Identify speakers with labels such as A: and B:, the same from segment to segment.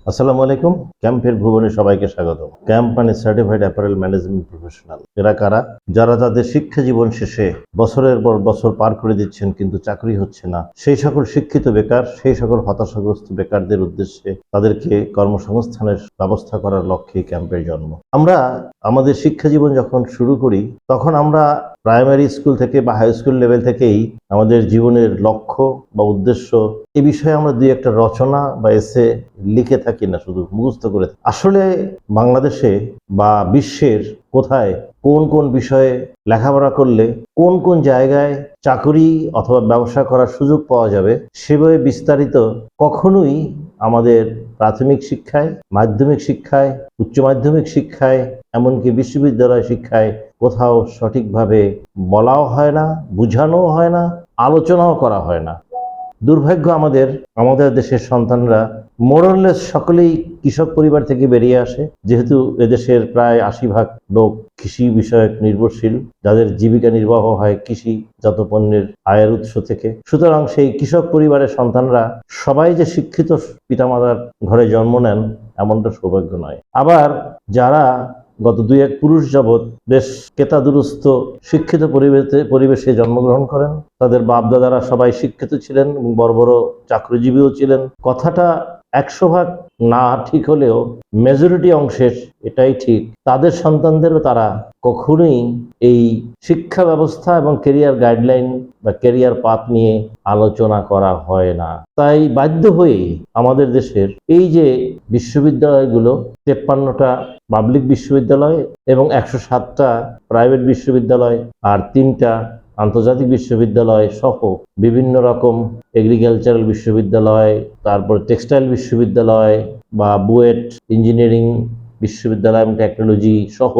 A: আসসালামু আলাইকুম। ক্যাম্পের ভুবনে সবাইকে স্বাগত। ক্যাম্প মানে সার্টিফাইড অ্যাপারেল ম্যানেজমেন্ট প্রফেশনাল। এরা কারা? যারা তাদের শিক্ষা জীবন শেষে বছরের পর বছর পার করে দিচ্ছেন কিন্তু চাকরি হচ্ছে না, সেই সকল শিক্ষিত বেকার, সেই সকল হতাশাগ্রস্ত বেকারদের উদ্দেশ্যে তাদেরকে কর্মসংস্থানের ব্যবস্থা করার লক্ষ্যে ক্যাম্পের জন্ম। আমরা আমাদের শিক্ষা জীবন যখন শুরু করি তখন আমরা প্রাইমারি স্কুল থেকে বা হাই স্কুল লেভেল থেকেই আমাদের জীবনের লক্ষ্য বা উদ্দেশ্য এ বিষয়ে আমরা দুই একটা রচনা বা এসে লিখে থাকি না, শুধু মুখস্থ করে থাকি। আসলে বাংলাদেশে বা বিশ্বের কোথায় কোন কোন বিষয়ে লেখাপড়া করলে কোন কোন জায়গায় চাকরি অথবা ব্যবসা করার সুযোগ পাওয়া যাবে সেভাবে বিস্তারিত কখনোই আমাদের প্রাথমিক শিক্ষায়, মাধ্যমিক শিক্ষায়, উচ্চ মাধ্যমিক শিক্ষায়, এমনকি বিশ্ববিদ্যালয় শিক্ষায় কোথাও সঠিকভাবে বলাও হয় না, বোঝানোও হয় না, আলোচনাও করা হয় না। দুর্ভাগ্য আমাদের দেশের সন্তানরা মোরলেস সকলেই কৃষক পরিবার থেকে বেরিয়ে আসে, যেহেতু এদেশের প্রায় ৮০% লোক কৃষি বিষয়ক নির্ভরশীল, যাদের জীবিকা নির্বাহ হয় কৃষিজাত পণ্যের আয়ের উৎস থেকে। সুতরাং সেই কৃষক পরিবারের সন্তানরা সবাই যে শিক্ষিত পিতামাতার ঘরে জন্ম নেন এমনটা সৌভাগ্য নয়। আবার যারা গত ২-১ পুরুষ যাবৎ বেশ কেতাদুরস্ত শিক্ষিত পরিবেশে জন্মগ্রহণ করেন, তাদের বাপদাদারা সবাই শিক্ষিত ছিলেন এবং বড় বড় চাকরিজীবীও ছিলেন। কথাটা ১০০% না ঠিক হলেও মেজরিটি অংশের এটাই ঠিক। তাদের সন্তানদেরও তারা কখনোই এই শিক্ষা ব্যবস্থা এবং কেরিয়ার গাইডলাইন বা কেরিয়ার পাথ নিয়ে আলোচনা করা হয় না। তাই বাধ্য হয়ে আমাদের দেশের এই যে বিশ্ববিদ্যালয়গুলো, ৫৩টা পাবলিক বিশ্ববিদ্যালয় এবং ১০৭টা প্রাইভেট বিশ্ববিদ্যালয় আর 3টা আন্তর্জাতিক বিশ্ববিদ্যালয় সহ বিভিন্ন রকম এগ্রিকালচারাল বিশ্ববিদ্যালয়, তারপর টেক্সটাইল বিশ্ববিদ্যালয় বা বুয়েট ইঞ্জিনিয়ারিং বিশ্ববিদ্যালয় এবং টেকনোলজি সহ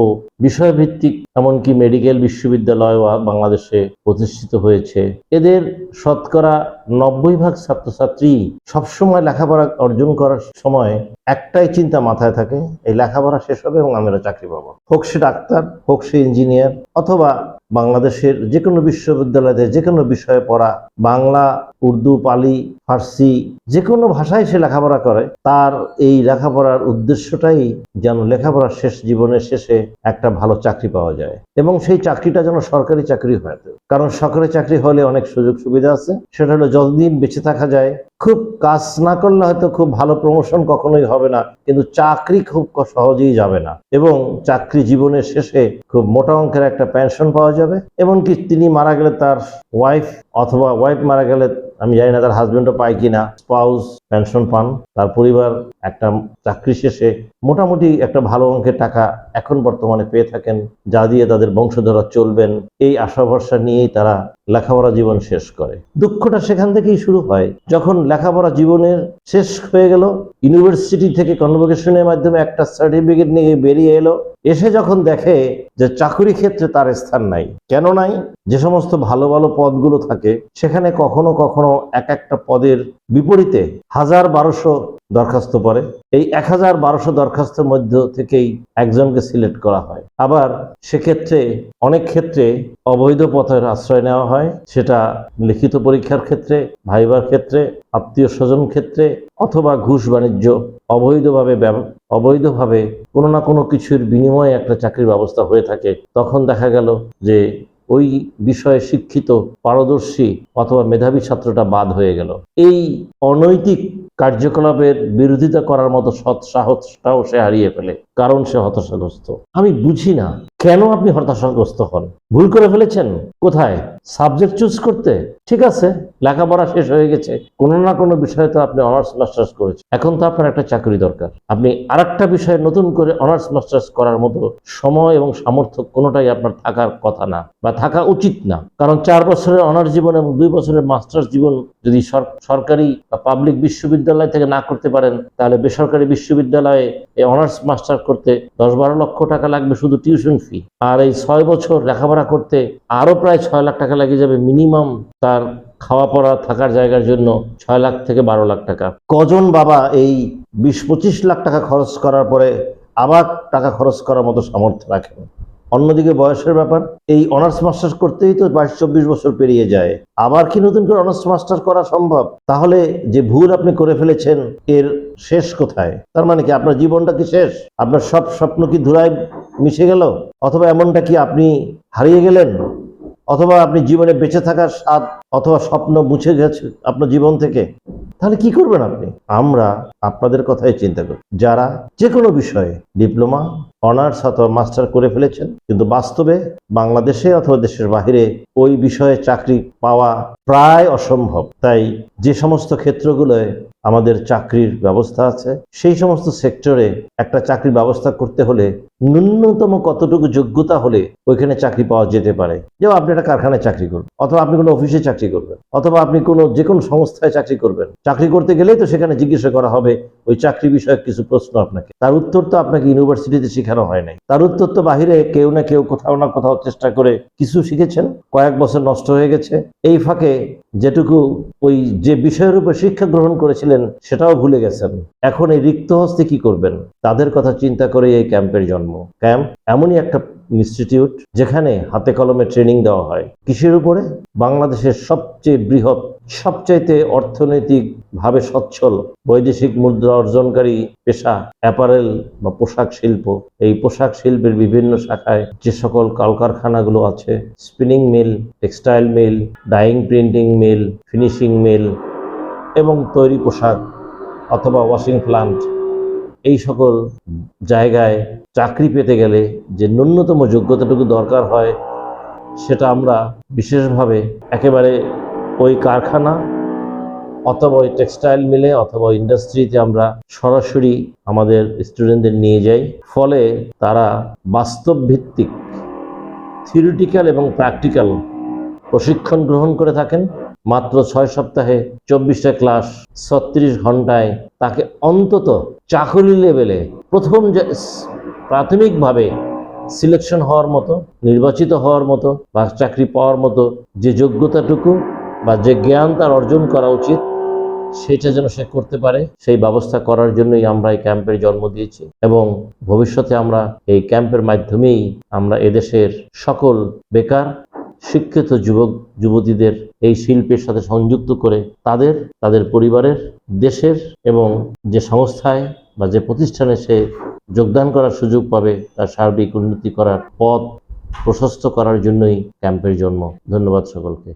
A: বিষয়ভিত্তিক এমনকি মেডিকেল বিশ্ববিদ্যালয় বাংলাদেশে প্রতিষ্ঠিত হয়েছে। এদের শতকরা ৯০% ছাত্রছাত্রী সবসময় লেখাপড়া অর্জন করার সময় একটাই চিন্তা মাথায় থাকে, এই লেখাপড়া শেষ হবে এবং আমরা চাকরি পাবো। হোক সে ডাক্তার, হোক সে ইঞ্জিনিয়ার, অথবা বাংলাদেশের যে কোনো বিশ্ববিদ্যালয়তে যে কোনো বিষয়ে পড়া, বাংলা, উর্দু, পালি, ফার্সি যে কোনো ভাষায় সে লেখাপড়া করে, তার এই লেখাপড়ার উদ্দেশ্যটাই যেন লেখাপড়ার শেষ জীবনের শেষে একটা ভালো চাকরি পাওয়া যায় এবং সেই চাকরিটা যেন সরকারি চাকরি হয়। কারণ সরকারি চাকরি হলে অনেক সুযোগ সুবিধা আছে, সেটা হলো যতদিন বেঁচে থাকা যায়, খুব কাজ না করলে হয়তো খুব ভালো প্রমোশন কখনোই হবে না, কিন্তু চাকরি খুব সহজেই যাবে না এবং চাকরি জীবনের শেষে খুব মোটা অঙ্কের একটা পেনশন পাওয়া যাবে। এমনকি তিনি মারা গেলে তার ওয়াইফ, অথবা ওয়াইফ মারা গেলে আমি জানি না তার হাজবেন্ডও পায় কিনা, স্পাউস পেনশন পান। তার পরিবার একটা চাকরি শেষে মোটামুটি একটা ভালো অঙ্কের টাকা এখন বর্তমানে পেয়ে থাকেন, যা দিয়ে তাদের বংশধরা চলবেন, এই আশা ভরসা নিয়েই তারা লেখাপড়া জীবন শেষ করে। দুঃখটা সেখান থেকেই শুরু হয়, যখন লেখাপড়া জীবনের শেষ হয়ে গেল, ইউনিভার্সিটি থেকে কনভোকেশনের মাধ্যমে একটা সার্টিফিকেট নিয়ে বেরিয়ে এলো, এসে যখন দেখে যে চাকরি ক্ষেত্রে তার স্থান নাই। কেন নাই? যে সমস্ত ভালো ভালো পদগুলো থাকে সেখানে কখনো কখনো একটা পদের বিপরীতে ১,০০০-১,২০০ দরখাস্ত পড়ে। এই ১,০০০-১,২০০ দরখাস্তের মধ্যে থেকেই একজনকে সিলেক্ট করা হয়। আবার সেক্ষেত্রে অনেক ক্ষেত্রে অবৈধ পথের আশ্রয় নেওয়া হয়, সেটা লিখিত পরীক্ষার ক্ষেত্রে, ভাইবার ক্ষেত্রে, আত্মীয় স্বজন ক্ষেত্রে, অথবা ঘুষ বাণিজ্য, অবৈধভাবে কোনো না কোনো কিছুর বিনিময়ে একটা চাকরির ব্যবস্থা হয়ে থাকে। তখন দেখা গেল যে ওই বিষয়ে শিক্ষিত, পারদর্শী অথবা মেধাবী ছাত্রটা বাদ হয়ে গেল। এই অনৈতিক কার্যকলাপের বিরোধিতা করার মতো সৎ সাহসটাও সে হারিয়ে ফেলে, কারণ সে হতাশাগ্রস্ত। আমি বুঝি না কেন আপনি হতাশাগ্রস্ত হন। ভুল করে ফেলেছেন কোথায়? সাবজেক্ট চুজ করতে। ঠিক আছে, লেখাপড়া শেষ হয়ে গেছে, কোনো না কোনো বিষয়ে তো আপনি অনার্স মাস্টার্স করেছেন, এখন তো আপনার একটা চাকরি দরকার। আপনি আরেকটা বিষয়ে নতুন করে অনার্স মাস্টার্স করার মতো সময় এবং সামর্থ্য কোনোটাই আপনার থাকার কথা না বা থাকা উচিত না। কারণ 4 বছরের অনার্স জীবন এবং 2 বছরের মাস্টার্স জীবন যদি সরকারি বা পাবলিক বিশ্ববিদ্যালয় থেকে না করতে পারেন, তাহলে বেসরকারি বিশ্ববিদ্যালয়ে এই অনার্স মাস্টার করতে ১০-১২ লক্ষ টাকা লাগবে শুধু টিউশন ফি। আর এই ৬ বছর লেখাপড়া করতে আরো প্রায় ৬ লাখ টাকা লেগে যাবে মিনিমাম, তার খাওয়া পড়া থাকার জায়গার জন্য ৬ লাখ থেকে ১২ লাখ টাকা। কজন বাবা এই ২০-২৫ লাখ টাকা খরচ করার পরে আবার টাকা খরচ করার মতো সামর্থ্য রাখেন? অন্যদিকে বয়সের ব্যাপার, এই অনার্স মাস্টার্স করতেই তো 22-24 বছর পেরিয়ে যায়। আবার কি নতুন করে অনার্স মাস্টার করা সম্ভব? তাহলে যে ভুল আপনি করে ফেলেছেন এর শেষ কোথায়? তার মানে কি আপনার জীবনটা কি শেষ? আপনার সব স্বপ্ন কি ধুলায় মিশে গেল? অথবা এমনটা কি আপনি হারিয়ে গেলেন? অথবা আপনি জীবনে বেঁচে থাকার স্বাদ অথবা স্বপ্ন মুছে গেছে আপনার জীবন থেকে? তাহলে কি করবেন আপনি? আমরা আপনাদের কথাই চিন্তা করি, যারা যে কোনো বিষয়ে ডিপ্লোমা, অনার্স অথবা মাস্টার করে ফেলেছেন, কিন্তু বাস্তবে বাংলাদেশে অথবা দেশের বাইরে ওই বিষয়ে চাকরি পাওয়া প্রায় অসম্ভব। তাই যে সমস্ত ক্ষেত্রগুলোয় আমাদের চাকরির ব্যবস্থা আছে, সেই সমস্ত সেক্টরে একটা চাকরির ব্যবস্থা করতে হলে ন্যূনতম কতটুকু যোগ্যতা হলে ওইখানে চাকরি পাওয়া যেতে পারে। যেমন আপনি একটা কারখানায় চাকরি করবেন, অথবা আপনি কোনো অফিসে চাকরি করবেন, অথবা আপনি যে কোনো সংস্থায় চাকরি করবেন। চাকরি করতে গেলেই তো সেখানে জিজ্ঞাসা করা হবে ওই চাকরি বিষয়ক কিছু প্রশ্ন আপনাকে। তার উত্তর তো আপনাকে ইউনিভার্সিটিতে শেখানো হয় নাই। তার উত্তর তো বাহিরে কেউ না কেউ কোথাও না কোথাও চেষ্টা করে কিছু শিখেছেন, কয়েক বছর নষ্ট হয়ে গেছে। এই ফাঁকে যেটুকু ওই যে বিষয়ের উপর শিক্ষা গ্রহণ করেছিলেন সেটাও ভুলে গেছেন। এখন এই রিক্ত হস্তে কি করবেন? তাদের কথা চিন্তা করে এই ক্যাম্পের জন্ম। ক্যাম্প এমনই একটা ইনস্টিটিউট যেখানে হাতে কলমে ট্রেনিং দেওয়া হয়। কিসের উপরে? বাংলাদেশের সবচেয়ে বৃহৎ, সবচাইতে অর্থনৈতিকভাবে সচ্ছল বৈদেশিক মুদ্রা অর্জনকারী পেশা অ্যাপারেল বা পোশাক শিল্প। এই পোশাক শিল্পের বিভিন্ন শাখায় যে সকল কলকারখানাগুলো আছে, spinning mill, textile mill, dyeing printing mill, finishing mill এবং তৈরি পোশাক অথবা ওয়াশিং প্লান্ট, এই সকল জায়গায় চাকরি পেতে গেলে যে ন্যূনতম যোগ্যতাটুকু দরকার হয় সেটা আমরা বিশেষভাবে একেবারে ওই কারখানা অথবা ওই টেক্সটাইল মিলে অথবা ইন্ডাস্ট্রিতে আমরা সরাসরি আমাদের স্টুডেন্টদের নিয়ে যাই। ফলে তারা বাস্তব ভিত্তিক থিওরিটিক্যাল এবং প্র্যাকটিক্যাল প্রশিক্ষণ গ্রহণ করে থাকেন। মাত্র 6 সপ্তাহে 24টা ক্লাস, 36 ঘন্টায় তাকে অন্তত চাকরি লেভেলে প্রথম যে প্রাথমিকভাবে সিলেকশন হওয়ার মতো, নির্বাচিত হওয়ার মতো বা চাকরি পাওয়ার মতো যে যোগ্যতাটুকু বা যে জ্ঞান তার অর্জন করা উচিত সেটা যেন সে করতে পারে, সেই ব্যবস্থা করার জন্যই আমরা এই ক্যাম্পের জন্ম দিয়েছি। এবং ভবিষ্যতে আমরা এই ক্যাম্পের মাধ্যমেই আমরা এদেশের সকল বেকার শিক্ষিত যুবক যুবতীদের এই শিল্পের সাথে সংযুক্ত করে তাদের পরিবারের, দেশের এবং যে সংস্থায় বা যে প্রতিষ্ঠানে সে যোগদান করার সুযোগ পাবে তার সার্বিক উন্নতি করার পথ প্রশস্ত করার জন্যই ক্যাম্পের জন্ম। ধন্যবাদ সকলকে।